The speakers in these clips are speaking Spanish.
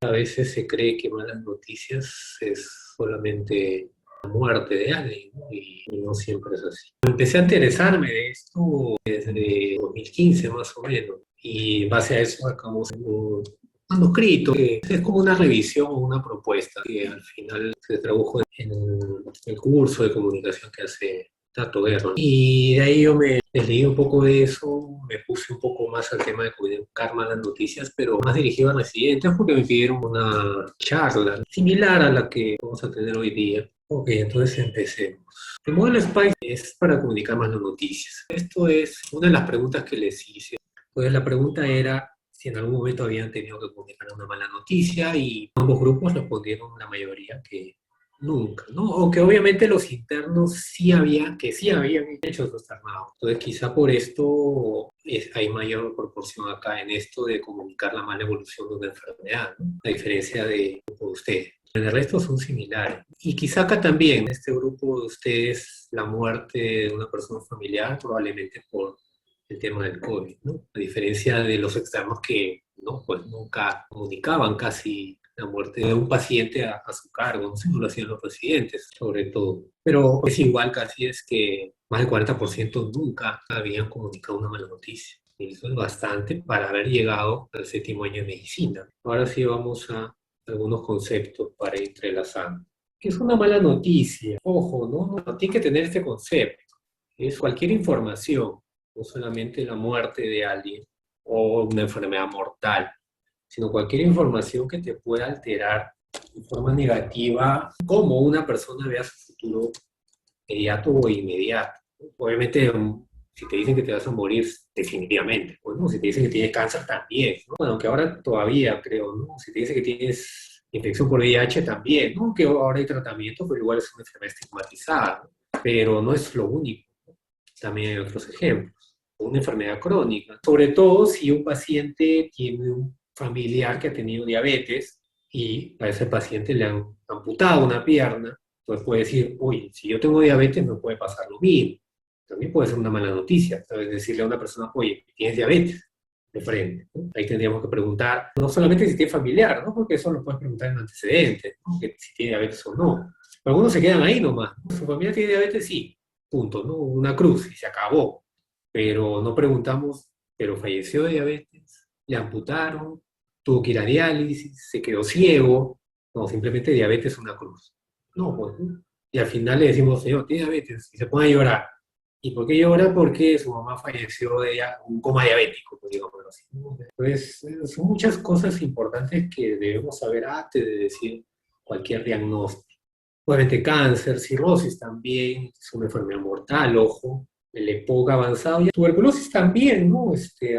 A veces se cree que malas noticias es solamente la muerte de alguien, ¿no? Y no siempre es así. Empecé a interesarme de esto desde 2015 más o menos, y en base a eso sacamos un manuscrito, que es como una revisión o una propuesta que al final se tradujo en el curso de comunicación que hace Tato Guerra. Y de ahí yo me leí un poco de eso, me puse un poco más al tema de comunicar malas noticias, pero más dirigido a residentes porque me pidieron una charla similar a la que vamos a tener hoy día. Ok, entonces empecemos. El modelo SPICE es para comunicar malas noticias. Esto es una de las preguntas que les hice. Pues la pregunta era si en algún momento habían tenido que comunicar una mala noticia, y ambos grupos respondieron la mayoría que nunca, ¿no? Aunque obviamente los internos sí habían hecho sus armados. Entonces quizá por esto hay mayor proporción acá en esto de comunicar la mala evolución de una enfermedad, ¿no? A diferencia de ustedes. En el resto son similares. Y quizá acá también, en este grupo de ustedes, la muerte de una persona familiar, probablemente por el tema del COVID, ¿no? A diferencia de los externos que, ¿no? Pues nunca comunicaban casi la muerte de un paciente a su cargo, no sé, no lo hacían los residentes, sobre todo. Pero es igual casi es que más del 40% nunca habían comunicado una mala noticia. Y eso es bastante para haber llegado al séptimo año de medicina. Ahora sí vamos a algunos conceptos para ir entrelazando. ¿Qué es una mala noticia? Ojo, ¿no? Tiene que tener este concepto. Es cualquier información, no solamente la muerte de alguien o una enfermedad mortal, sino cualquier información que te pueda alterar de forma negativa cómo una persona vea su futuro inmediato o inmediato. Obviamente, si te dicen que te vas a morir, definitivamente. Bueno, si te dicen que tienes cáncer, también, ¿no? Bueno, aunque ahora todavía creo, ¿no? Si te dicen que tienes infección por VIH, también, ¿no? Que ahora hay tratamiento, pero igual es una enfermedad estigmatizada, ¿no? Pero no es lo único. También hay otros ejemplos. Una enfermedad crónica, sobre todo si un paciente tiene un familiar que ha tenido diabetes y a ese paciente le han amputado una pierna, entonces puede decir, uy, si yo tengo diabetes me puede pasar lo mismo. También puede ser una mala noticia, ¿sabes? Decirle a una persona, oye, tienes diabetes, de frente, ¿no? Ahí tendríamos que preguntar, no solamente si tiene familiar, ¿no? Porque eso lo puedes preguntar en antecedentes, ¿no? Que si tiene diabetes o no. Pero algunos se quedan ahí nomás, ¿no? ¿Su familia tiene diabetes? Sí, punto, ¿no? Una cruz y se acabó. Pero no preguntamos, ¿pero falleció de diabetes? ¿Le amputaron? ¿Tuvo que ir a diálisis? ¿Se quedó ciego? No, simplemente diabetes es una cruz. No, pues, ¿no? Y al final le decimos, señor, tiene diabetes, y se pone a llorar. ¿Y por qué llora? Porque su mamá falleció de un coma diabético, pues, digámoslo así, ¿no? Entonces, son muchas cosas importantes que debemos saber antes de decir cualquier diagnóstico. Obviamente cáncer, cirrosis también, es una enfermedad mortal, ojo, el EPOC avanzado, y tuberculosis también, ¿no?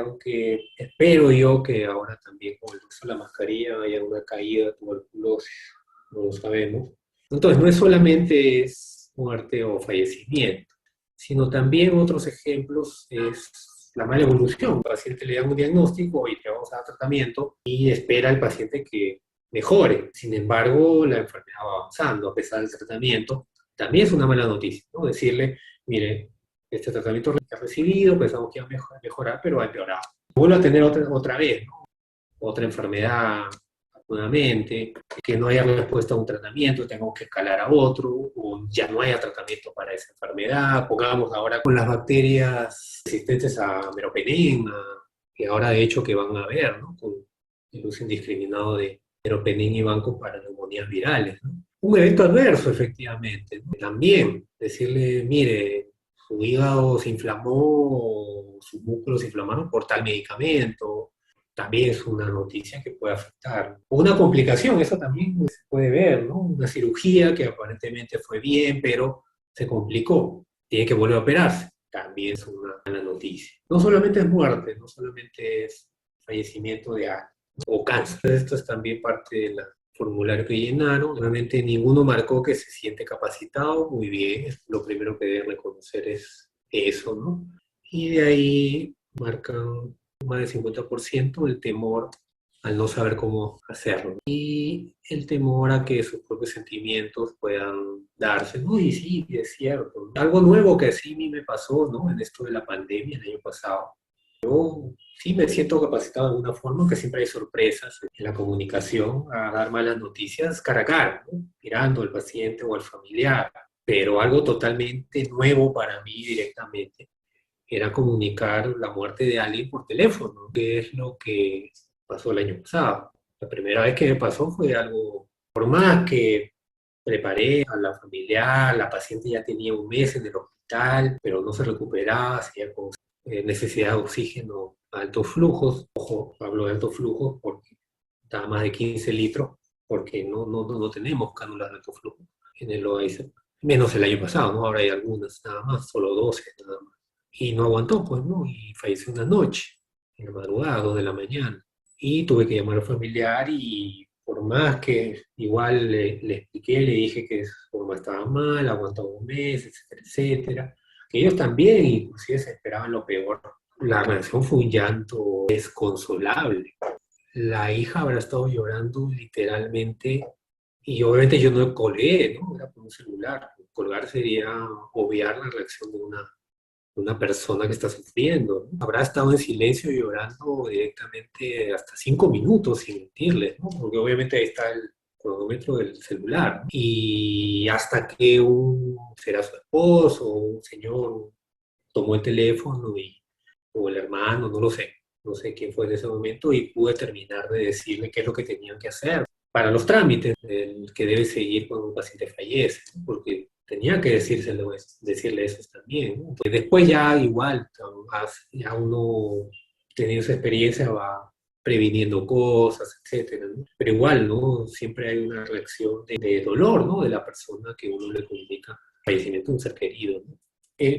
Aunque espero yo que ahora también con el uso de la mascarilla haya una caída de tuberculosis, no lo sabemos. Entonces, no es solamente es muerte o fallecimiento, sino también otros ejemplos es la mala evolución. El paciente le da un diagnóstico y le vamos a dar tratamiento y espera el paciente que mejore. Sin embargo, la enfermedad va avanzando a pesar del tratamiento. También es una mala noticia, ¿no? Decirle, mire, este tratamiento que ha recibido, pensamos que va a mejorar, pero ha empeorado. Vuelvo a tener otra vez, ¿no? Otra enfermedad nuevamente, que no haya respuesta a un tratamiento, tengamos que escalar a otro, o ya no haya tratamiento para esa enfermedad, pongamos ahora con las bacterias resistentes a meropenem, que ahora de hecho que van a haber, ¿no? Con el uso indiscriminado de meropenem y bancos para neumonías virales, ¿no? Un evento adverso, efectivamente, ¿no? También decirle, mire, su hígado se inflamó, sus músculos se inflamaron por tal medicamento, también es una noticia que puede afectar. O una complicación, eso también se puede ver, ¿no? Una cirugía que aparentemente fue bien, pero se complicó, tiene que volver a operarse, también es una mala noticia. No solamente es muerte, no solamente es fallecimiento de alguien, o cáncer. Esto es también parte del formulario que llenaron. Realmente ninguno marcó que se siente capacitado, muy bien, lo primero que deben reconocer es eso, ¿no? Y de ahí marcan más del 50% el temor al no saber cómo hacerlo y el temor a que sus propios sentimientos puedan darse, ¿no? Y sí, es cierto. Algo nuevo que sí a mí me pasó, ¿no? En esto de la pandemia el año pasado. yo sí me siento capacitado de alguna forma, que siempre hay sorpresas en la comunicación, a dar malas noticias cara a cara, ¿no? Mirando al paciente o al familiar. Pero algo totalmente nuevo para mí directamente era comunicar la muerte de alguien por teléfono, que es lo que pasó el año pasado. La primera vez que me pasó fue algo, por más que preparé a la familiar, la paciente ya tenía un mes en el hospital, pero no se recuperaba, seguía con necesidad de oxígeno a altos flujos. Ojo, hablo de altos flujos porque da más de 15 litros, porque no tenemos cánulas de alto flujo en el OAS, menos el año pasado, ¿no? Ahora hay algunas, nada más, solo 12 nada más. Y no aguantó, pues, ¿no? Y falleció una noche, en la madrugada, 2 de la mañana. Y tuve que llamar al familiar y por más que igual le expliqué, le dije que su forma estaba mal, aguantaba un mes, etcétera, etcétera, que ellos también inclusive se esperaban lo peor. La reacción fue un llanto desconsolable. La hija habrá estado llorando literalmente y obviamente yo no colgué, ¿no? Era por un celular. Colgar sería obviar la reacción de una persona que está sufriendo, ¿no? Habrá estado en silencio llorando directamente hasta 5 minutos, sin mentirles, ¿no? Porque obviamente ahí está el cronómetro del celular, ¿no? Y hasta que será su esposo o un señor tomó el teléfono o el hermano, no sé quién fue en ese momento y pude terminar de decirle qué es lo que tenían que hacer para los trámites, el que debe seguir cuando un paciente fallece, ¿no? Porque tenía que decirle eso también, ¿no? Pues después ya igual, ya uno teniendo esa experiencia va previniendo cosas, etcétera, ¿no? Pero igual, ¿no? Siempre hay una reacción de dolor, ¿no? De la persona que uno le comunica el fallecimiento de un ser querido, ¿no?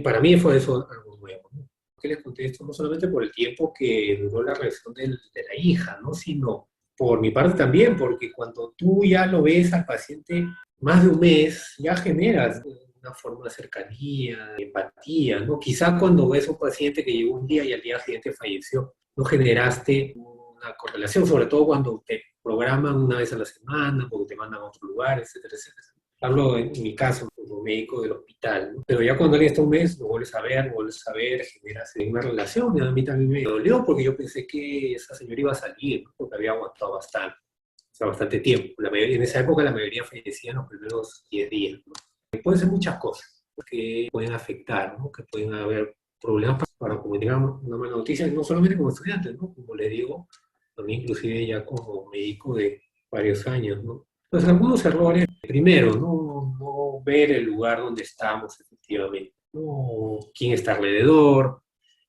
Para mí fue eso algo nuevo, ¿no? Que les conté esto no solamente por el tiempo que duró la reacción de la hija, ¿no? Sino por mi parte también, porque cuando tú ya lo ves al paciente más de un mes, ya generas una forma de cercanía, de empatía, ¿no? Quizá cuando ves a un paciente que llegó un día y al día siguiente falleció, no generaste una correlación, sobre todo cuando te programan una vez a la semana, porque te mandan a otro lugar, etcétera, etcétera. Hablo en mi caso como médico del hospital, ¿no? Pero ya cuando alguien está un mes, lo vuelves a ver, generas una relación. Y a mí también me dolió porque yo pensé que esa señora iba a salir, ¿no? Porque había aguantado bastante, o sea, bastante tiempo. En esa época la mayoría fallecía en los primeros 10 días, ¿no? Pueden ser muchas cosas que pueden afectar, ¿no? Que pueden haber problemas para comunicar una mala noticia, no solamente como estudiante, ¿no? Como le digo, a mí inclusive ya como médico de varios años, ¿no? Pues algunos errores, primero, no ver el lugar donde estamos efectivamente, no quién está alrededor,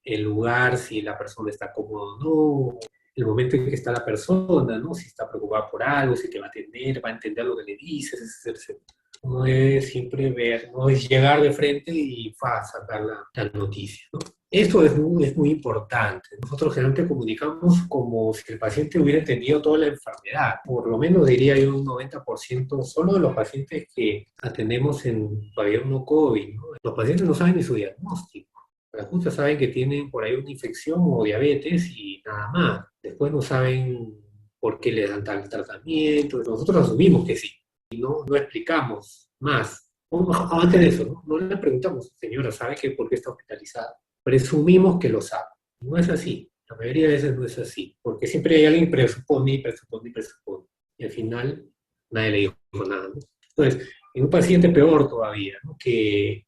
el lugar, si la persona está cómoda o no, el momento en que está la persona, ¿no? Si está preocupada por algo, si te va a atender, va a entender lo que le dices, etcétera. No es siempre ver, no es llegar de frente y sacar la noticia, ¿no? Esto es muy importante. Nosotros generalmente comunicamos como si el paciente hubiera entendido toda la enfermedad. Por lo menos diría yo un 90% solo de los pacientes que atendemos en gobierno COVID, ¿no? Los pacientes no saben ni su diagnóstico. Las justas saben que tienen por ahí una infección o diabetes y nada más. Después no saben por qué les dan tal tratamiento. Nosotros asumimos que sí. Y no explicamos más. Antes de eso, ¿no? No le preguntamos, señora, ¿sabe que por qué está hospitalizada? Presumimos que lo sabe. No es así. La mayoría de veces no es así. Porque siempre hay alguien que presupone y presupone y presupone. Y al final nadie le dijo nada, ¿no? Entonces, en un paciente peor todavía, ¿no? Que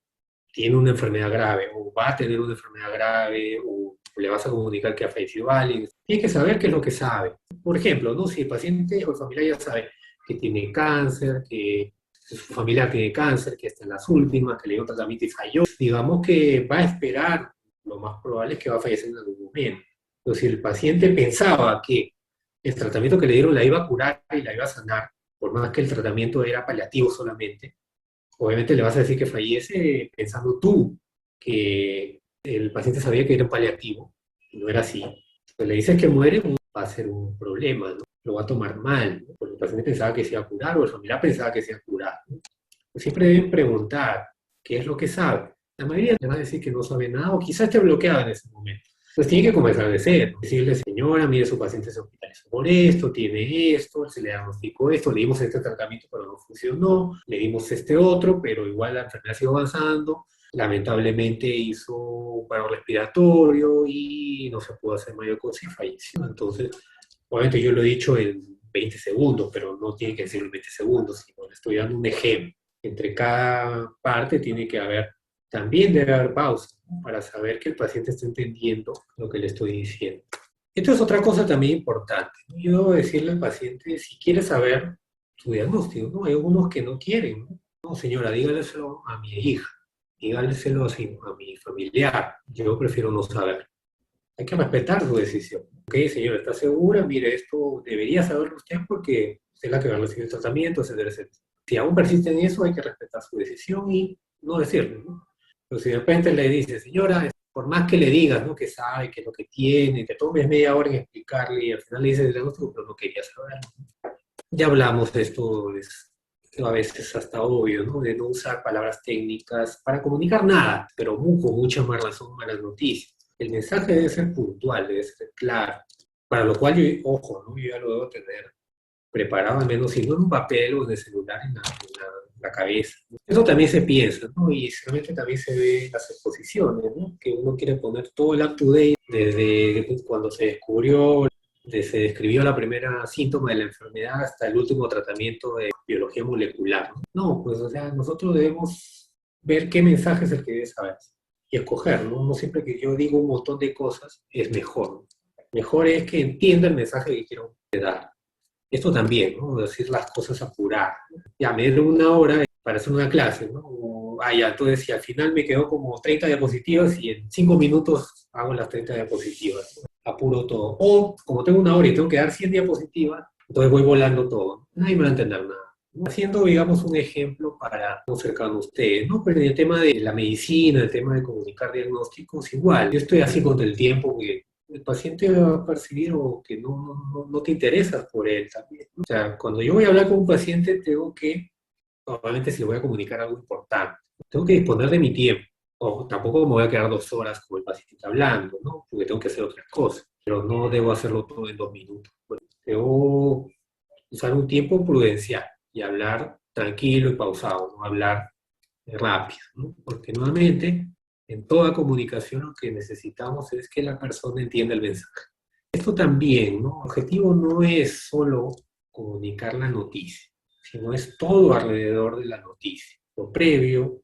tiene una enfermedad grave o va a tener una enfermedad grave o le vas a comunicar que ha fallecido alguien, tiene que saber qué es lo que sabe. Por ejemplo, ¿no? Si el paciente o el familiar ya sabe que tiene cáncer, que su familia tiene cáncer, que está en las últimas, que le dio un tratamiento y falló, digamos que va a esperar, lo más probable es que va a fallecer en algún momento. Entonces, si el paciente pensaba que el tratamiento que le dieron la iba a curar y la iba a sanar, por más que el tratamiento era paliativo solamente, obviamente le vas a decir que fallece pensando tú que el paciente sabía que era un paliativo, y no era así. Pues le dices que muere, va a ser un problema, ¿no? Lo va a tomar mal, ¿no? Porque el paciente pensaba que se iba a curar o el familiar pensaba que se iba a curar, ¿no? Pues siempre deben preguntar qué es lo que sabe. La mayoría le va a decir que no sabe nada o quizás esté bloqueada en ese momento. Pues tiene que comenzar de cero. Decirle, señora, mire, su paciente se hospitalizó por esto, tiene esto, se le diagnosticó esto, le dimos este tratamiento pero no funcionó, le dimos este otro, pero igual la enfermedad sigue avanzando. lamentablemente hizo un paro respiratorio y no se pudo hacer mayor cosa y falleció. Entonces, obviamente yo lo he dicho en 20 segundos, pero no tiene que decir en 20 segundos, sino le estoy dando un ejemplo. Entre cada parte tiene que haber, también debe haber pausa, ¿no? Para saber que el paciente está entendiendo lo que le estoy diciendo. Esto es otra cosa también importante, ¿no? Yo debo decirle al paciente, si quiere saber su diagnóstico, ¿no? Hay algunos que no quieren, ¿no? No, señora, dígaleselo a mi hija, dígaleselo a mi familiar, yo prefiero no saber. Hay que respetar su decisión. Ok, señora, ¿está segura? Mire, esto debería saberlo usted porque usted es la que va a recibir el tratamiento, etcétera, etcétera. Si aún persiste en eso, hay que respetar su decisión y no decirle, ¿no? Pero si de repente le dice, señora, por más que le digas, ¿no? Que sabe, que es lo que tiene, te tomes media hora en explicarle y al final le dices el diagnóstico, pero no quería saber. Ya hablamos de esto, es a veces hasta obvio, ¿no? De no usar palabras técnicas para comunicar nada, pero con mucha más razón malas noticias. El mensaje debe ser puntual, debe ser claro, para lo cual yo, ojo, ¿no? Yo ya lo debo tener preparado, al menos si no en un papel o en el celular, en la cabeza. Eso también se piensa, ¿no? Y realmente también se ve en las exposiciones, ¿no? Que uno quiere poner todo el up-to-date desde cuando se descubrió, desde se describió la primera síntoma de la enfermedad hasta el último tratamiento de biología molecular. No, pues, o sea, nosotros debemos ver qué mensaje es el que debe saber y escoger, ¿no? No siempre que yo digo un montón de cosas es mejor, ¿no? Mejor es que entienda el mensaje que quiero dar. Esto también, ¿no? Decir las cosas apuradas, ¿no? Ya me dieron una hora para hacer una clase, ¿no? Ya, entonces si al final me quedó como 30 diapositivas y en 5 minutos hago las 30 diapositivas, ¿no? Apuro todo. O como tengo una hora y tengo que dar 100 diapositivas, entonces voy volando todo. Nadie me va a entender nada. Haciendo, digamos, un ejemplo para no cercano a ustedes, ¿no? Pero en el tema de la medicina, el tema de comunicar diagnósticos, igual. Yo estoy así con el tiempo porque el paciente va a percibir o que no te interesas por él también, ¿no? O sea, cuando yo voy a hablar con un paciente, tengo que, obviamente si le voy a comunicar algo importante, tengo que disponer de mi tiempo. O tampoco me voy a quedar 2 horas con el paciente está hablando, ¿no? Porque tengo que hacer otras cosas. Pero no debo hacerlo todo en 2 minutos. Bueno, debo usar un tiempo prudencial y hablar tranquilo y pausado, no hablar rápido, ¿no? Porque nuevamente, en toda comunicación lo que necesitamos es que la persona entienda el mensaje. Esto también, ¿no? El objetivo no es solo comunicar la noticia, sino es todo alrededor de la noticia, lo previo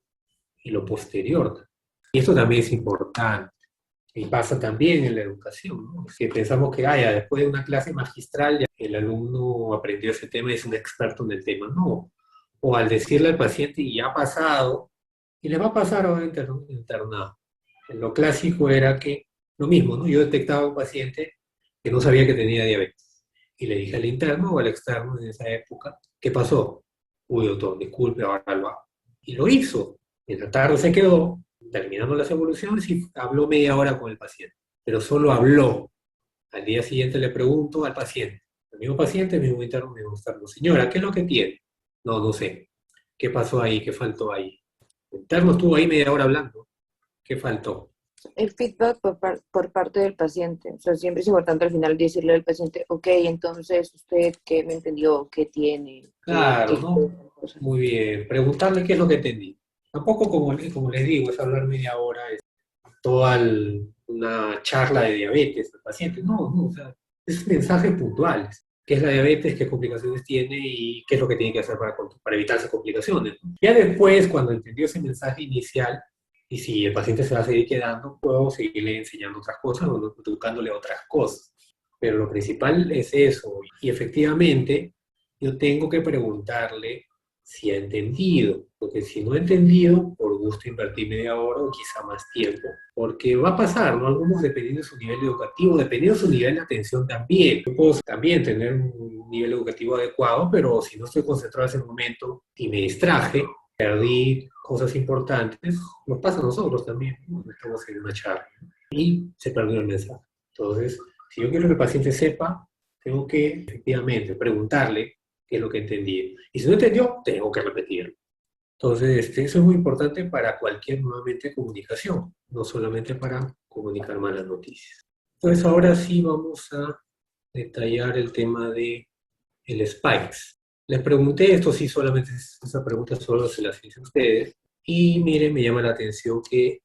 y lo posterior. Y esto también es importante. Y pasa también en la educación, ¿no? Que pensamos que después de una clase magistral ya el alumno aprendió ese tema y es un experto en el tema. No. O al decirle al paciente, y ya ha pasado, y le va a pasar ahora internado. Lo clásico era que, lo mismo, ¿no? Yo detectaba a un paciente que no sabía que tenía diabetes. Y le dije al interno o al externo en esa época, ¿qué pasó? Uy, doctor, disculpe, ahora lo hago. Y lo hizo. En la tarde se quedó, terminando las evoluciones, y habló media hora con el paciente. Pero solo habló. Al día siguiente le pregunto al paciente, el mismo interno, el mismo externo, señora, ¿qué es lo que tiene? No, no sé. ¿Qué pasó ahí? ¿Qué faltó ahí? El interno estuvo ahí media hora hablando. ¿Qué faltó? El feedback por parte del paciente. O sea, siempre es importante al final decirle al paciente, ok, entonces usted qué me entendió, qué tiene, Claro, qué ¿no? cosa. Muy bien. Preguntarle qué es lo que entendí. Tampoco, como les digo, es hablar media hora, es toda una charla de diabetes al paciente. No, no, o sea, es mensajes puntuales. ¿Qué es la diabetes? ¿Qué complicaciones tiene? ¿Y qué es lo que tiene que hacer para evitar esas complicaciones? Ya después, cuando entendió ese mensaje inicial, y si el paciente se va a seguir quedando, puedo seguirle enseñando otras cosas o educándole otras cosas. Pero lo principal es eso. Y efectivamente, yo tengo que preguntarle si ha entendido, porque si no ha entendido, por gusto invertir media hora o quizá más tiempo, porque va a pasar, ¿no? Algunos dependiendo de su nivel educativo, dependiendo de su nivel de atención también. Yo puedo también tener un nivel educativo adecuado, pero si no estoy concentrado en ese momento y me distraje, perdí cosas importantes, nos pasa a nosotros también, ¿no? Estamos en una charla, ¿no? Y se perdió el mensaje. Entonces, si yo quiero que el paciente sepa, tengo que efectivamente preguntarle qué es lo que entendí. Y si no entendió, tengo que repetirlo. Entonces, eso es muy importante para cualquier nuevamente comunicación, no solamente para comunicar malas noticias. Entonces, ahora sí vamos a detallar el tema de el spikes. Les pregunté, esto sí solamente esa pregunta solo se las hice a ustedes, Y mire, me llama la atención que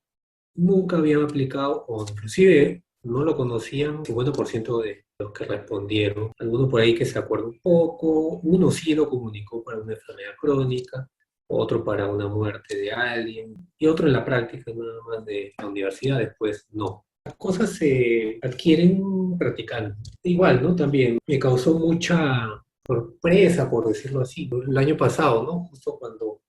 nunca habían aplicado, o inclusive no lo conocían, 50% de los que respondieron. Algunos por ahí que se acuerda un poco, uno sí lo comunicó para una enfermedad crónica, otro para una muerte de alguien, y otro en la práctica nada más de la universidad, después no. Las cosas se adquieren practicando. Igual, ¿no? También me causó mucha sorpresa, por decirlo así, ¿no? El año pasado, ¿no? Justo cuando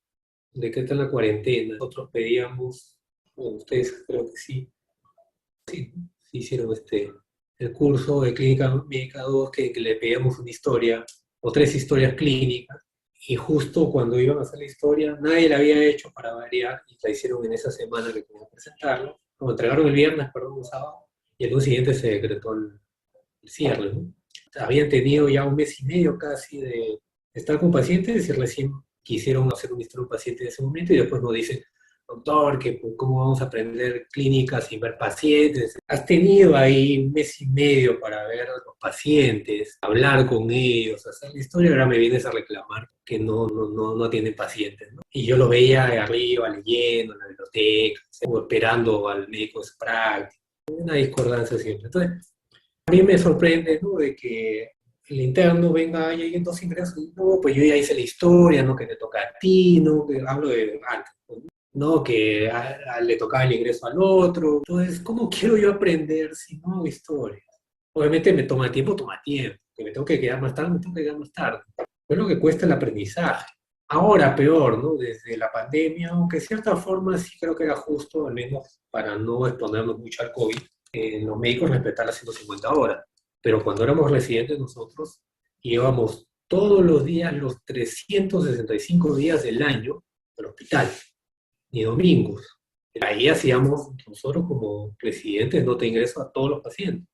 decretan la cuarentena, nosotros pedíamos, bueno, ustedes creo que sí, sí hicieron el curso de Clínica Médica 2, que le pedíamos una historia o tres historias clínicas, y justo cuando iban a hacer la historia, nadie la había hecho para variar, y la hicieron en esa semana que tenían que presentarlo. Lo entregaron el viernes, perdón, el sábado, y el día siguiente se decretó el cierre, ¿no? Habían tenido ya un mes y medio casi de estar con pacientes y recién quisieron hacer un historia de un paciente en ese momento y después nos dicen, doctor, que pues, cómo vamos a aprender clínicas sin ver pacientes. Has tenido ahí un mes y medio para ver a los pacientes, hablar con ellos, hacer la historia, ahora me vienes a reclamar que no atienden pacientes, ¿no? Y yo lo veía de arriba, leyendo en la biblioteca, o esperando al médico de su práctica, una discordancia siempre. Entonces, a mí me sorprende, ¿no? De que el interno venga y hay dos ingresos, no, pues yo ya hice la historia, ¿no? Que te toca a ti, ¿no? Que hablo de antes, ¿no? Que le tocaba el ingreso al otro. Entonces, ¿cómo quiero yo aprender si no hago historia? Obviamente me toma tiempo. Que me tengo que quedar más tarde, me tengo que quedar más tarde. Es lo que cuesta el aprendizaje. Ahora peor, ¿no? Desde la pandemia, aunque de cierta forma sí creo que era justo, al menos para no exponernos mucho al COVID, los médicos respetar las 150 horas. Pero cuando éramos residentes nosotros, íbamos todos los días, los 365 días del año, al hospital, ni domingos. Ahí hacíamos, nosotros como residentes, nota de ingreso a todos los pacientes.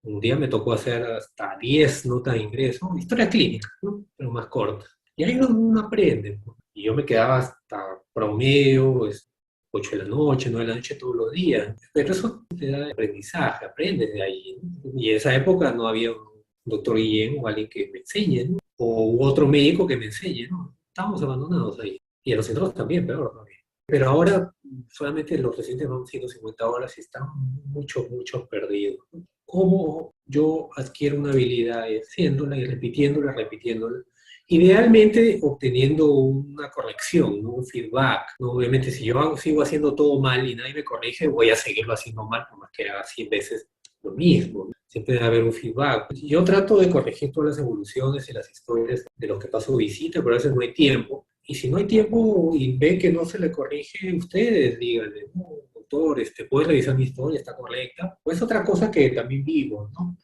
Un día me tocó hacer hasta 10 notas de ingreso, historia clínica, ¿no? Pero más corta. Y ahí uno aprende, ¿no? Y yo me quedaba hasta promedio, pues, 8 de la noche, 9 de la noche todos los días. Pero eso te da aprendizaje, aprendes de ahí, ¿no? Y en esa época no había un doctor Guillén o alguien que me enseñe, ¿no? O otro médico que me enseñe, ¿no? Estábamos abandonados ahí. Y a los centros también, peor todavía. Pero ahora solamente los residentes van 150 horas y están muchos perdidos. ¿Cómo yo adquiero una habilidad haciéndola y repitiéndola, repitiéndola? Idealmente obteniendo una corrección, ¿no? Un feedback, ¿no? Obviamente si yo sigo haciendo todo mal y nadie me corrige, voy a seguirlo haciendo mal por más que haga 100 veces lo mismo, ¿no? Siempre debe haber un feedback. Yo trato de corregir todas las evoluciones y las historias de los que paso visita, pero a veces no hay tiempo. Y si no hay tiempo y ven que no se le corrige, ustedes díganle, no, doctor, ¿puedes revisar mi historia? ¿Está correcta? Pues otra cosa que también vivo, ¿no?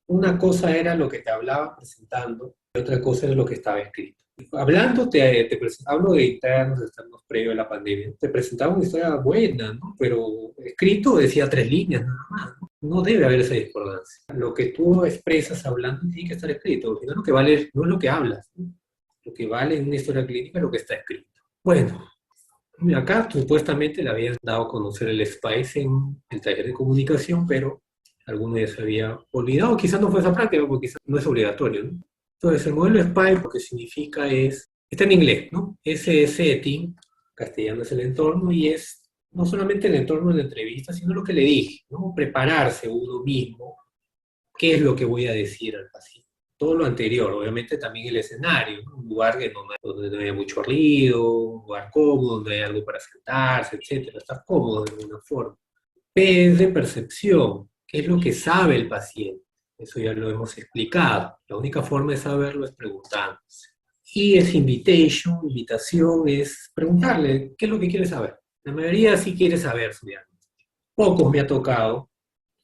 Una cosa era lo que te hablaba presentando y otra cosa era lo que estaba escrito. Hablando, hablo de internos, de externos previo a la pandemia, te presentaba una historia buena, ¿no? Pero escrito decía 3 líneas nada más, ¿no? No debe haber esa discordancia. Lo que tú expresas hablando tiene que estar escrito, al final lo que vale no es lo que hablas, ¿no? Lo que vale en una historia clínica es lo que está escrito. Bueno, acá supuestamente le habían dado a conocer el SPICE en el taller de comunicación, pero alguno ya se había olvidado, quizás no fue esa práctica, porque quizás no es obligatorio, ¿no? Entonces, el modelo SPICE lo que significa está en inglés, ¿no? Es setting, castellano es el entorno, y es no solamente el entorno de la entrevista, sino lo que le dije, ¿no? Prepararse uno mismo, qué es lo que voy a decir al paciente. Todo lo anterior, obviamente también el escenario, ¿no? Un lugar donde no haya mucho ruido, un lugar cómodo, donde hay algo para sentarse, etcétera, estar cómodo de alguna forma. P es de percepción, qué es lo que sabe el paciente. Eso ya lo hemos explicado. La única forma de saberlo es preguntándose. Y es invitation, invitación es preguntarle qué es lo que quiere saber. La mayoría sí quiere saber su diagnóstico. Pocos me ha tocado,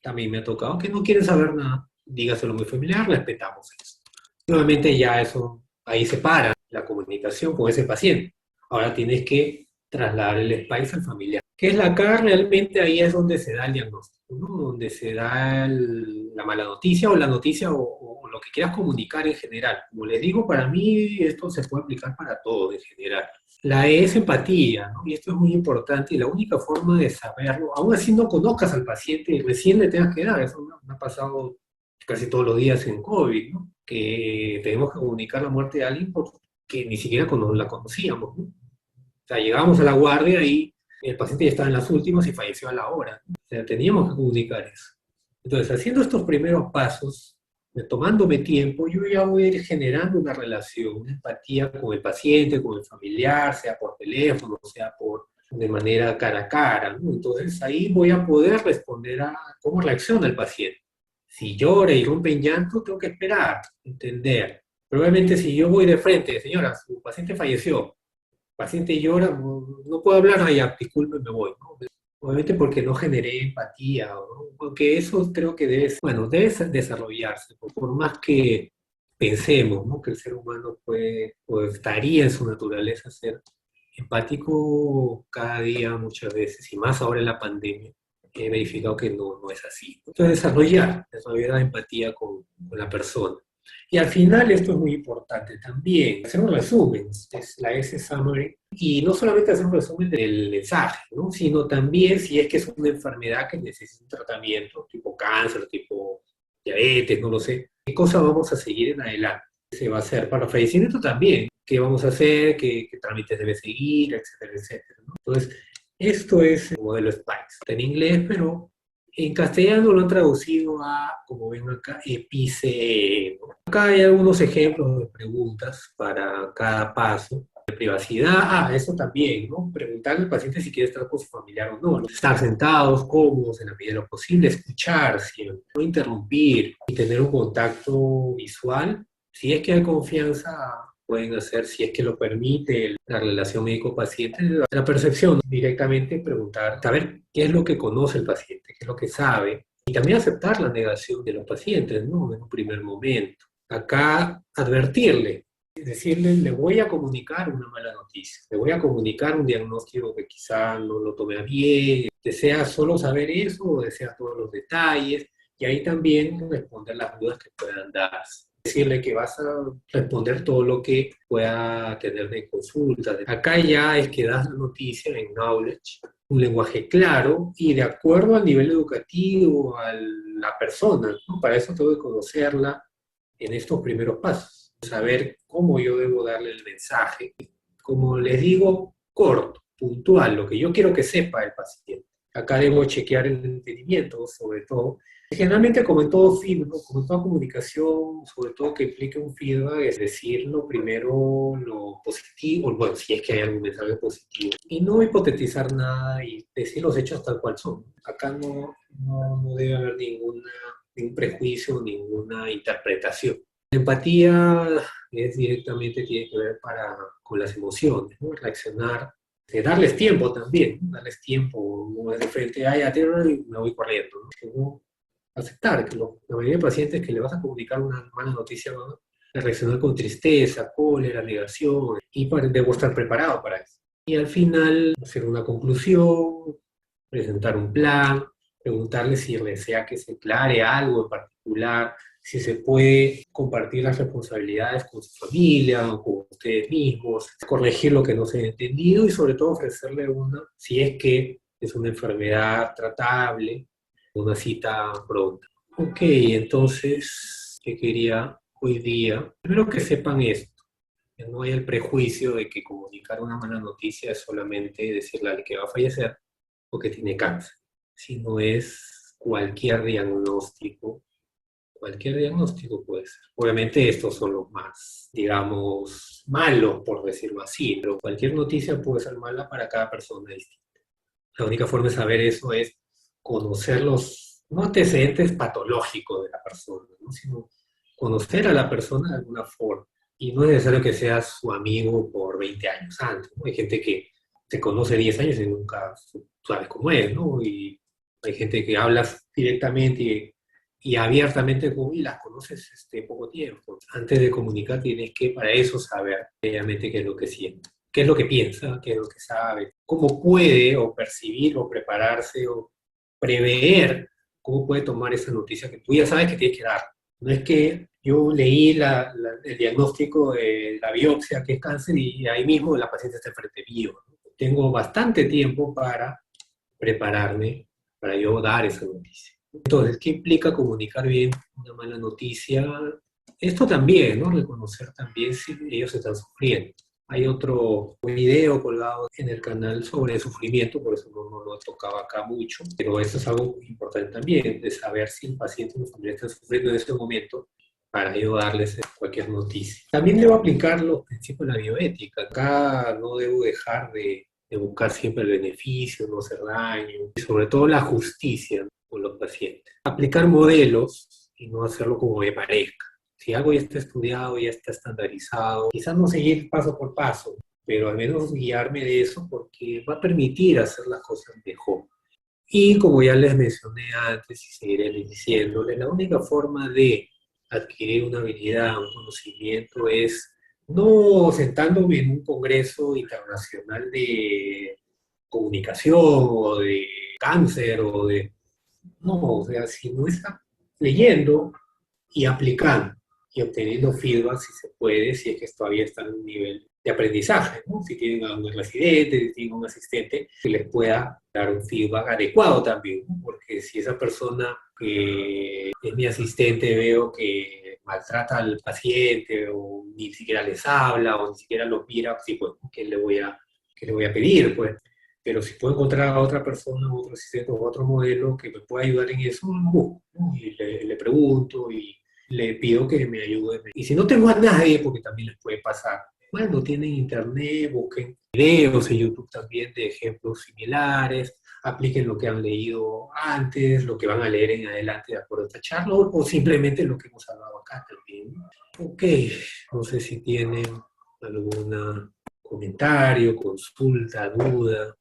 también me ha tocado, que no quieren saber nada. Dígaselo muy familiar, respetamos eso. Nuevamente ya eso, ahí se para la comunicación con ese paciente. Ahora tienes que trasladar el SPICE al familiar. ¿Qué es la CAR? Realmente ahí es donde se da el diagnóstico, ¿no? Donde se da la mala noticia o la noticia o lo que quieras comunicar en general. Como les digo, para mí esto se puede aplicar para todo en general. La E es empatía, ¿no? Y esto es muy importante y la única forma de saberlo, aún así no conozcas al paciente y recién le tengas que dar, eso me ha pasado casi todos los días en COVID, ¿no? Que tenemos que comunicar la muerte de alguien porque ni siquiera la conocíamos, ¿no? O sea, llegamos a la guardia y el paciente ya estaba en las últimas y falleció a la hora, ¿no? O sea, teníamos que comunicar eso. Entonces, haciendo estos primeros pasos, tomándome tiempo, yo ya voy a ir generando una relación, una empatía con el paciente, con el familiar, sea por teléfono, sea de manera cara a cara, ¿no? Entonces ahí voy a poder responder a cómo reacciona el paciente. Si llora y rompe en llanto, tengo que esperar, entender. Probablemente si yo voy de frente, señora, su paciente falleció, el paciente llora, no puedo hablar, ya, disculpe, me voy, ¿no? Obviamente porque no generé empatía, ¿no? Porque eso creo que debe desarrollarse, por más que pensemos, ¿no? Que el ser humano puede, o estaría en su naturaleza ser empático cada día, muchas veces, y más ahora en la pandemia, he verificado que no es así. Entonces, desarrollar la empatía con la persona. Y al final, esto es muy importante también, hacer un resumen, es la S-Summary, y no solamente hacer un resumen del mensaje, ¿no? Sino también si es que es una enfermedad que necesita un tratamiento, tipo cáncer, tipo diabetes, no lo sé, qué cosa vamos a seguir en adelante. Se va a hacer para fallecimiento también, qué vamos a hacer, qué trámites debe seguir, etcétera, etcétera, ¿no? Entonces, esto es el modelo SPICE. Está en inglés, pero en castellano lo han traducido a, como ven acá, EPICE, ¿no? Acá hay algunos ejemplos de preguntas para cada paso. De privacidad, eso también, ¿no? Preguntarle al paciente si quiere estar con su familiar o no, ¿no? Estar sentados, cómodos en la medida de lo posible, escuchar siempre, no interrumpir y tener un contacto visual. Si es que hay confianza, pueden hacer, si es que lo permite la relación médico-paciente, la percepción, directamente preguntar, saber qué es lo que conoce el paciente, qué es lo que sabe, y también aceptar la negación de los pacientes, ¿no? En un primer momento. Acá advertirle, decirle, le voy a comunicar una mala noticia, le voy a comunicar un diagnóstico que quizá no lo tome a bien, desea solo saber eso o desea todos los detalles, y ahí también responder las dudas que puedan darse. Decirle que vas a responder todo lo que pueda tener de consulta. Acá ya es que das la noticia en knowledge, un lenguaje claro y de acuerdo al nivel educativo, a la persona, ¿no? Para eso tengo que conocerla en estos primeros pasos, saber cómo yo debo darle el mensaje. Como les digo, corto, puntual, lo que yo quiero que sepa el paciente. Acá debo chequear el entendimiento, sobre todo. Generalmente, como en todo feedback, ¿no? Como en toda comunicación, sobre todo que implique un feedback, es decir, lo primero, lo positivo, bueno, si es que hay algún mensaje positivo, y no hipotetizar nada y decir los hechos tal cual son. Acá no debe haber ningún prejuicio, ninguna interpretación. La empatía es directamente, tiene que ver con las emociones, ¿no? Reaccionar, darles tiempo también, ¿no? Darles tiempo, no es de frente, ya tengo y me voy corriendo, ¿no? Sino aceptar que la mayoría de pacientes que le vas a comunicar una mala noticia van a reaccionar con tristeza, cólera, negación, y debo estar preparado para eso. Y al final, hacer una conclusión, presentar un plan, preguntarle si desea que se aclare algo en particular, si se puede compartir las responsabilidades con su familia o con ustedes mismos, corregir lo que no se ha entendido y sobre todo ofrecerle si es que es una enfermedad tratable, una cita pronta. Ok, entonces, ¿qué quería hoy día? Primero que sepan esto, que no hay el prejuicio de que comunicar una mala noticia es solamente decirle al que va a fallecer o que tiene cáncer, sino es cualquier diagnóstico puede ser. Obviamente estos son los más, digamos, malos, por decirlo así, pero cualquier noticia puede ser mala para cada persona distinta. La única forma de saber eso es conocer los, no antecedentes patológicos de la persona, ¿no? Sino conocer a la persona de alguna forma. Y no es necesario que seas su amigo por 20 años antes, ¿no? Hay gente que te conoce 10 años y nunca sabes cómo es, ¿no? Y hay gente que hablas directamente y abiertamente con y las conoces poco tiempo. Antes de comunicar tienes que, para eso, saber realmente qué es lo que siente, qué es lo que piensa, qué es lo que sabe, cómo puede o percibir o prepararse o prever cómo puede tomar esa noticia que tú ya sabes que tienes que dar. No es que yo leí el diagnóstico de la biopsia que es cáncer y ahí mismo la paciente está enfrente mío, ¿no? Tengo bastante tiempo para prepararme para yo dar esa noticia. Entonces, ¿qué implica comunicar bien una mala noticia? Esto también, ¿no? Reconocer también si ellos están sufriendo. Hay otro video colgado en el canal sobre sufrimiento, por eso no lo tocaba acá mucho, pero eso es algo importante también, de saber si el paciente o la familia está sufriendo en ese momento para ayudarles en cualquier noticia. También debo aplicar los principios de la bioética. Acá no debo dejar de buscar siempre el beneficio, no hacer daño, y sobre todo la justicia con los pacientes. Aplicar modelos y no hacerlo como me parezca. Si algo ya está estudiado, ya está estandarizado, quizás no seguir paso por paso, pero al menos guiarme de eso porque va a permitir hacer las cosas mejor. Y como ya les mencioné antes y seguiré diciéndoles, la única forma de adquirir una habilidad, un conocimiento es no sentándome en un congreso internacional de comunicación o de cáncer o de... No, o sea, si no está leyendo y aplicando y obteniendo feedback si se puede, si es que todavía están en un nivel de aprendizaje, ¿no? Si tienen a un residente, si tienen un asistente, que les pueda dar un feedback adecuado también, ¿no? Porque si esa persona que es mi asistente veo que maltrata al paciente o ni siquiera les habla o ni siquiera los mira, sí, pues, qué le voy a pedir? Pues, pero si puedo encontrar a otra persona, otro asistente o otro modelo que me pueda ayudar en eso, lo busco, ¿no? Y le pregunto y le pido que me ayude. Y si no tengo a nadie, porque también les puede pasar, bueno, tienen internet, busquen videos en YouTube también de ejemplos similares, apliquen lo que han leído antes, lo que van a leer en adelante de acuerdo a esta charla, o simplemente lo que hemos hablado acá también. Ok, no sé si tienen algún comentario, consulta, duda,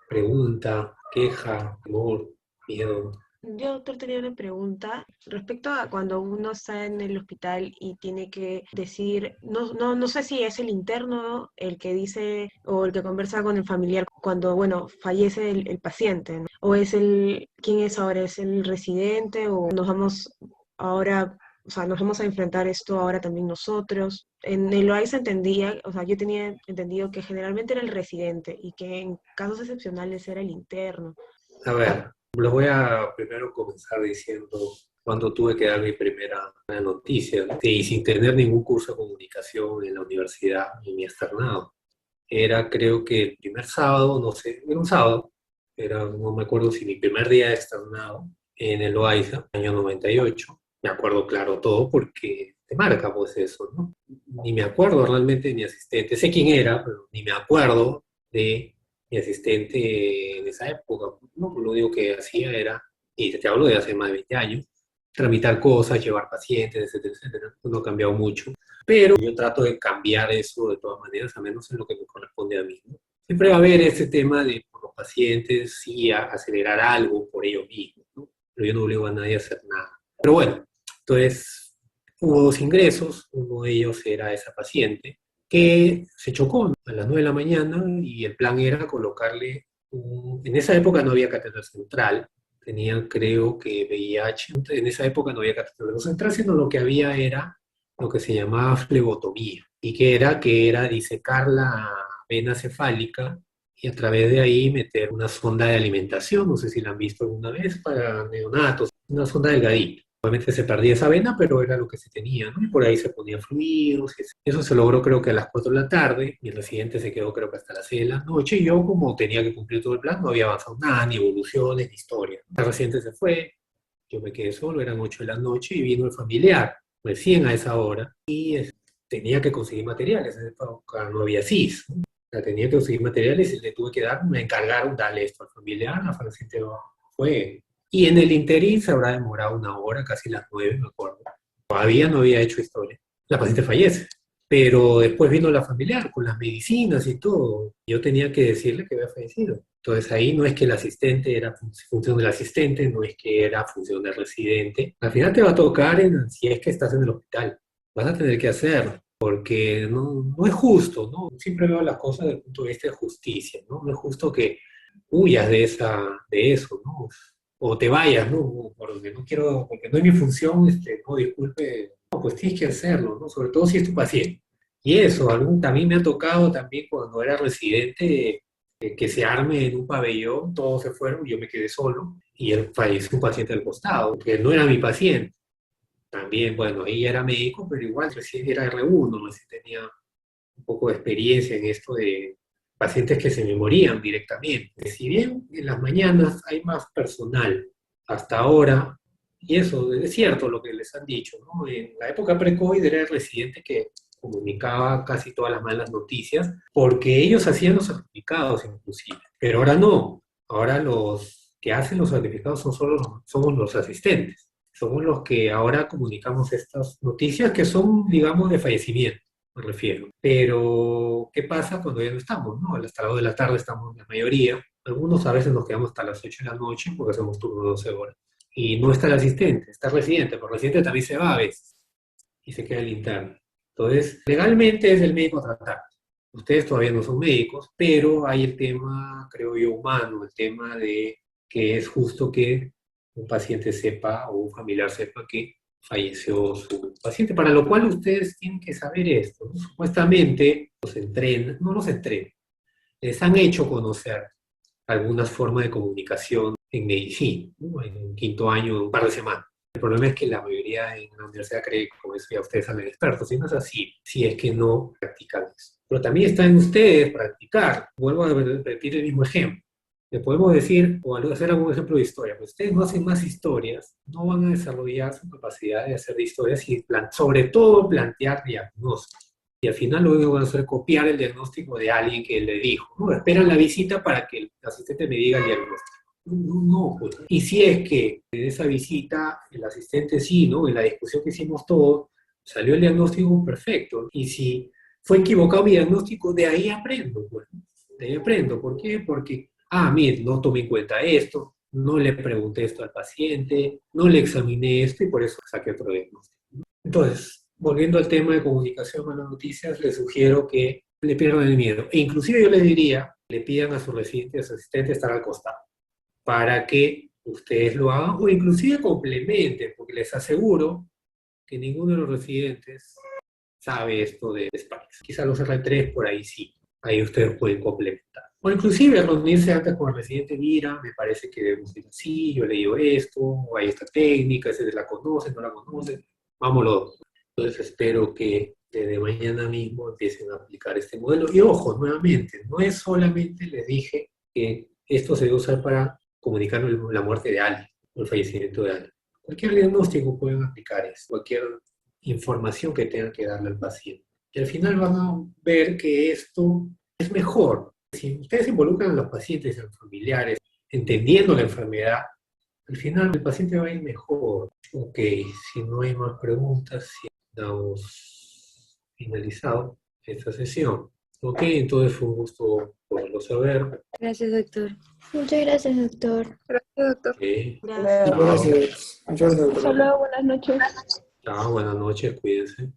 pregunta, queja, temor, miedo. Yo, doctor, tenía una pregunta respecto a cuando uno está en el hospital y tiene que decir, no sé si es el interno el que dice o el que conversa con el familiar cuando, bueno, fallece el paciente, ¿no? O es ¿quién es ahora? ¿Es el residente o nos vamos ahora, o sea, nos vamos a enfrentar esto ahora también nosotros? En el OAIS entendía, o sea, yo tenía entendido que generalmente era el residente y que en casos excepcionales era el interno. A ver, les voy a primero comenzar diciendo cuando tuve que dar mi primera noticia, y sin tener ningún curso de comunicación en la universidad ni mi externado. Era creo que el primer sábado, no sé, era un sábado, no me acuerdo si mi primer día de externado en el OAISA, año 98. Me acuerdo claro todo porque te marca pues eso, ¿no? Ni me acuerdo realmente de mi asistente, sé quién era, pero ni me acuerdo de mi asistente en esa época, ¿no? Lo único que hacía era, y te hablo de hace más de 20 años, tramitar cosas, llevar pacientes, etcétera, etcétera. No ha cambiado mucho, pero yo trato de cambiar eso de todas maneras, a menos en lo que me corresponde a mí, ¿no? Siempre va a haber ese tema de por los pacientes, sí, acelerar algo por ellos mismos, ¿no? Pero yo no obligo a nadie a hacer nada. Pero bueno, entonces hubo dos ingresos, uno de ellos era esa paciente que se chocó a las 9 de la mañana y el plan era colocarle en esa época no había catéter central, tenían creo que VIH, en esa época no había catéter central, sino lo que había era lo que se llamaba flebotomía, y que era disecar la vena cefálica y a través de ahí meter una sonda de alimentación, no sé si la han visto alguna vez, para neonatos, una sonda delgadita. Obviamente se perdía esa vena, pero era lo que se tenía, ¿no? Y por ahí se ponían fluidos. Eso se logró creo que a las 4 de la tarde, y el residente se quedó creo que hasta las 6 de la noche, y yo como tenía que cumplir todo el plan, no había avanzado nada, ni evoluciones, ni historia. El residente se fue, yo me quedé solo, eran 8 de la noche, y vino el familiar, recién a esa hora, y tenía que conseguir materiales, en esa época no había CIS, ¿no? O sea, tenía que conseguir materiales y le tuve que dar, me encargaron darle esto al familiar, la paciente fue. Y en el interín se habrá demorado una hora, casi las 9, me acuerdo. Todavía no había hecho historia. La paciente fallece. Pero después vino la familiar con las medicinas y todo. Yo tenía que decirle que había fallecido. Entonces ahí no es que el asistente era función del asistente, no es que era función del residente. Al final te va a tocar si es que estás en el hospital. Vas a tener que hacerlo, porque no es justo, ¿no? Siempre veo las cosas desde el punto de vista de justicia, ¿no? No es justo que huyas de eso, ¿no? O te vayas, ¿no? Porque no quiero, porque no es mi función, no, disculpe, no, pues tienes que hacerlo, ¿no? Sobre todo si es tu paciente. Y eso, también me ha tocado también cuando era residente, que se arme en un pabellón, todos se fueron, yo me quedé solo, y falleció un paciente al costado, que no era mi paciente. También, bueno, ahí era médico, pero igual recién era R1, recién tenía un poco de experiencia en esto de pacientes que se me morían directamente. Si bien en las mañanas hay más personal hasta ahora, y eso es cierto lo que les han dicho, ¿no? En la época pre-COVID era el residente que comunicaba casi todas las malas noticias, porque ellos hacían los certificados inclusive. Pero ahora no, ahora los que hacen los certificados somos los asistentes. Somos los que ahora comunicamos estas noticias que son, digamos, de fallecimiento, me refiero. Pero, ¿qué pasa cuando ya no estamos, no? Hasta las 2 de la tarde estamos la mayoría. Algunos a veces nos quedamos hasta las 8 de la noche porque hacemos turno de 12 horas. Y no está el asistente, está el residente, pero el residente también se va a veces y se queda el interno. Entonces, legalmente es el médico tratante. Ustedes todavía no son médicos, pero hay el tema, creo yo, humano, el tema de que es justo que un paciente sepa o un familiar sepa que falleció su paciente, para lo cual ustedes tienen que saber esto, ¿no? Supuestamente los entrenan, no los entrenan, les han hecho conocer algunas formas de comunicación en medicina, ¿no? En un quinto año, un par de semanas. El problema es que la mayoría en la universidad cree que con eso ya ustedes salen expertos, y no es así, si es que no practican eso. Pero también está en ustedes practicar. Vuelvo a repetir el mismo ejemplo. Le podemos decir, o hacer algún ejemplo de historia, pero ustedes no hacen más historias, no van a desarrollar su capacidad de hacer de historias y sobre todo plantear diagnósticos. Y al final lo único que van a hacer es copiar el diagnóstico de alguien que le dijo, ¿no? Esperan la visita para que el asistente me diga el diagnóstico. No, no, pues. Y si es que en esa visita el asistente sí, ¿no? En la discusión que hicimos todos, salió el diagnóstico perfecto. Y si fue equivocado mi diagnóstico, de ahí aprendo, pues. De ahí aprendo. ¿Por qué? Porque, mire, no tomé en cuenta esto, no le pregunté esto al paciente, no le examiné esto y por eso saqué otro diagnóstico. Entonces, volviendo al tema de comunicación con las noticias, les sugiero que le pierdan el miedo. E inclusive yo les diría, le pidan a sus residentes, a sus asistentes estar al costado, para que ustedes lo hagan o inclusive complementen, porque les aseguro que ninguno de los residentes sabe esto de Spikes. Quizá los R3 por ahí sí, ahí ustedes pueden complementar. O inclusive reunirse antes con el residente, mira, me parece que debemos ir así, yo he leído esto, o hay esta técnica, ese la conocen, no la conocen, vámonos. Entonces espero que desde mañana mismo empiecen a aplicar este modelo. Y ojo, nuevamente, no es solamente, les dije, que esto se debe usar para comunicar la muerte de alguien o el fallecimiento de alguien. Cualquier diagnóstico pueden aplicar eso, cualquier información que tengan que darle al paciente. Y al final van a ver que esto es mejor. Si ustedes involucran a los pacientes y a los familiares, entendiendo la enfermedad, al final el paciente va a ir mejor. Ok, si no hay más preguntas, si damos finalizado esta sesión. Ok, entonces fue un gusto poderlo saber. Gracias, doctor. Muchas gracias, doctor. Gracias, doctor. Ok, Gracias. chao. Gracias. Muchas gracias, doctor. Hasta luego, buenas noches. Chao, buenas noches, cuídense.